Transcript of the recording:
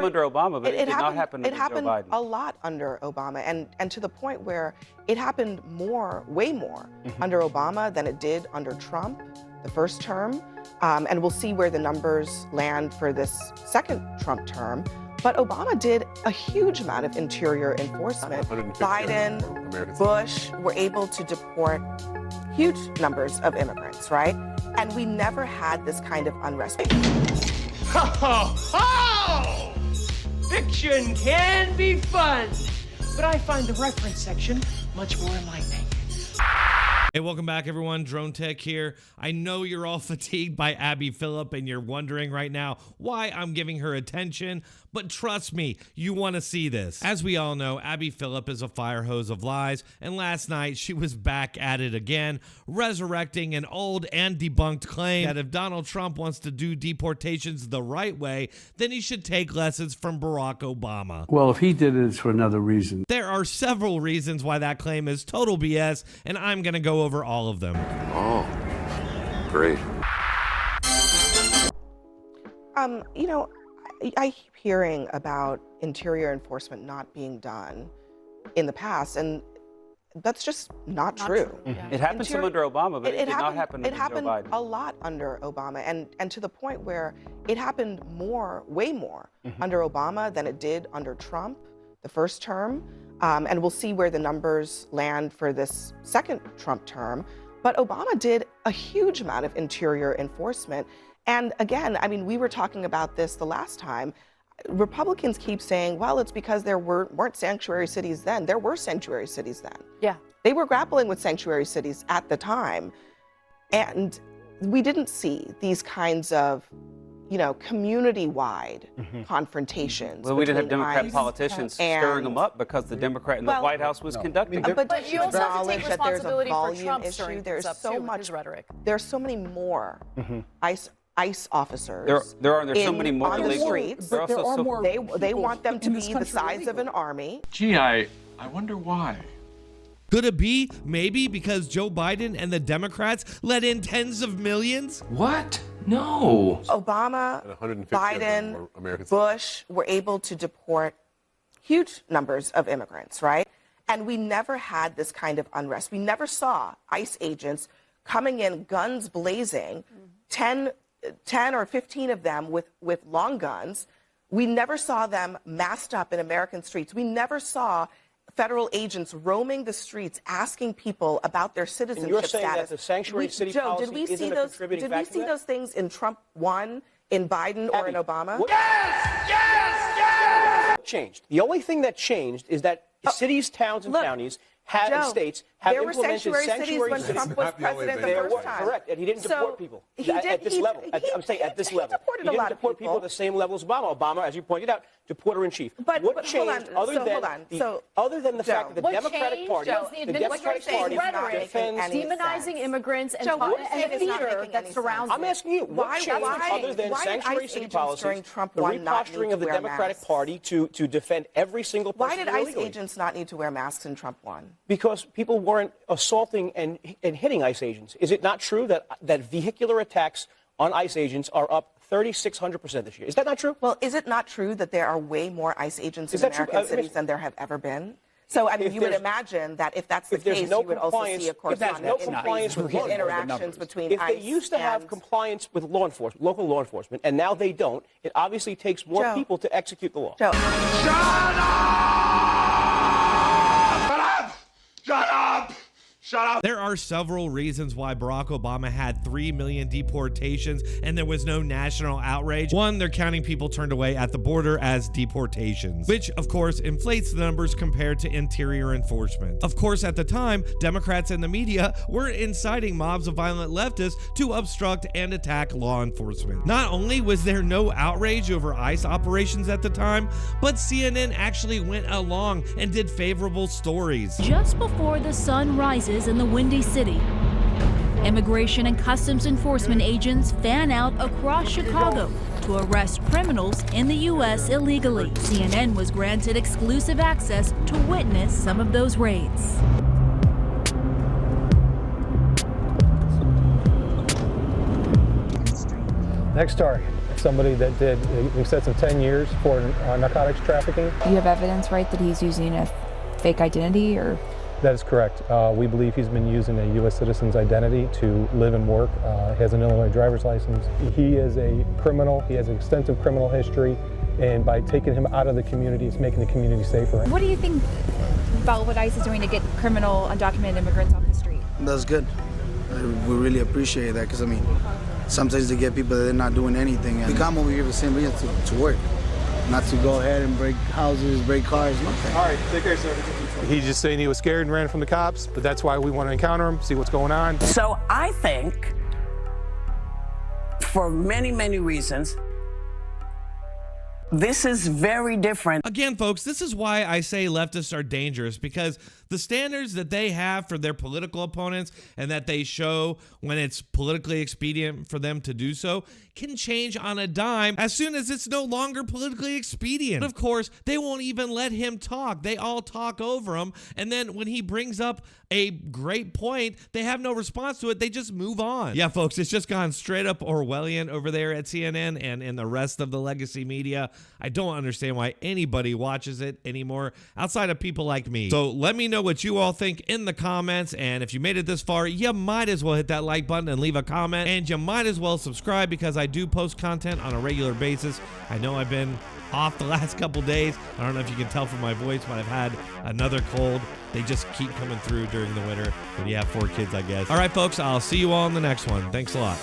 under Obama, but it did not happen under Joe Biden. It happened a lot under Obama, and to the point where it happened way more under Obama than it did under Trump, the first term. And we'll see where the numbers land for this second Trump term. But Obama did a huge amount of interior enforcement. Biden, Bush were able to deport huge numbers of immigrants, right? And we never had this kind of unrest. Ho, ho, ho! Fiction can be fun, but I find the reference section much more enlightening. Hey, welcome back, everyone. Dronetek here. I know you're all fatigued by Abby Phillip, and you're wondering right now why I'm giving her attention, but trust me, you want to see this. As we all know, Abby Phillip is a fire hose of lies, and last night she was back at it again, resurrecting an old and debunked claim that if Donald Trump wants to do deportations the right way, then he should take lessons from Barack Obama. Well, if he did it, it's for another reason. There are several reasons why that claim is total BS, and I'm going to go over all of them. Oh, great. You know, I keep hearing about interior enforcement not being done in the past, and that's just not true. It happened some under Obama, but it did not happen under Joe Biden. It happened a lot under Obama, and to the point where it happened way more under Obama than it did under Trump, the first term. And we'll see where the numbers land for this second Trump term. But Obama did a huge amount of interior enforcement. And again, I mean, we were talking about this the last time. Republicans keep saying, well, it's because there weren't sanctuary cities then. There were sanctuary cities then. Yeah. They were grappling with sanctuary cities at the time. And we didn't see these kinds of, you know, community-wide confrontations. Well, we didn't have between Democrat ICE politicians stirring them up because the Democrat in the White House was conducting them. But you also have to take acknowledge that there's a responsibility for volume Trump issue. stirring There's things up, so too, with much his rhetoric. There's so many more ICE officers. There's so many more on the illegal. streets. There are also more They want them to be the size of an army. Gee, I wonder why. Could it be maybe because Joe Biden and the Democrats let in tens of millions? What? No. Obama, Biden, Bush were able to deport huge numbers of immigrants, right? And we never had this kind of unrest. We never saw ICE agents coming in, guns blazing, 10 or 15 of them with long guns. We never saw them masked up in American streets. We never saw federal agents roaming the streets asking people about their citizenship status. And you're saying status. that the sanctuary city policy isn't a contributing factor? Did we see those things in Trump 1, in Biden, or in Obama? Yes! Changed. The only thing that changed is that cities, towns, and counties and states have implemented sanctuary when Trump was president the first time. Correct, and he didn't deport people at this level. I'm saying at this level. He didn't deport people at the same level as Obama. Obama, as you pointed out, deporter-in-chief. What changed other than the fact that the Democratic Party defends demonizing immigrants and fear that surrounds I'm asking you, what changed other than sanctuary city policies, the reposturing of the Democratic Party to defend every single person illegally? Why did ICE agents not need to wear masks in Trump 1? Because people weren't assaulting and hitting ICE agents. Is it not true that vehicular attacks on ICE agents are up 3,600% this year? Is that not true? Well, is it not true that there are way more ICE agents in American cities than there have ever been? So, I mean, you would imagine that if that's the case, you would also see a corresponding increase in interactions between ICE and... If they used to have compliance with law enforcement, local law enforcement, and now they don't, it obviously takes more people to execute the law. Shut up! Shut up! There are several reasons why Barack Obama had 3 million deportations and there was no national outrage. One, they're counting people turned away at the border as deportations, which of course inflates the numbers compared to interior enforcement. Of course, at the time, Democrats and the media were inciting mobs of violent leftists to obstruct and attack law enforcement. Not only was there no outrage over ICE operations at the time, but CNN actually went along and did favorable stories. Just before the sun rises in the Windy City, Immigration and Customs Enforcement agents fan out across Chicago to arrest criminals in the U.S. illegally. CNN was granted exclusive access to witness some of those raids. Next target, somebody that did in excess of 10 years for narcotics trafficking. You have evidence, right, that he's using a fake identity, or? That is correct. We believe he's been using a U.S. citizen's identity to live and work. He has an Illinois driver's license. He is a criminal. He has an extensive criminal history, and by taking him out of the community, it's making the community safer. What do you think about what ICE is doing to get criminal undocumented immigrants off the street? That's good. We really appreciate that, because I mean, sometimes they get people that they're not doing anything. And we come over here for the same reason, to work, not to go ahead and break houses, break cars, nothing. All right, take care, sir. He's just saying he was scared and ran from the cops, but that's why we want to encounter him, see what's going on. So I think, for many, many reasons, this is very different. Again, folks, this is why I say leftists are dangerous, because the standards that they have for their political opponents and that they show when it's politically expedient for them to do so can change on a dime as soon as it's no longer politically expedient. Of course, they won't even let him talk. They all talk over him. And then when he brings up a great point, they have no response to it. They just move on. Yeah, folks, it's just gone straight up Orwellian over there at CNN and in the rest of the legacy media. I don't understand why anybody watches it anymore outside of people like me. So let me know what you all think in the comments. And if you made it this far, you might as well hit that like button and leave a comment. And you might as well subscribe, because I do post content on a regular basis. I know I've been off the last couple days. I don't know if you can tell from my voice, but I've had another cold. They just keep coming through during the winter when you have 4 kids, I guess. All right, folks, I'll see you all in the next one. Thanks a lot.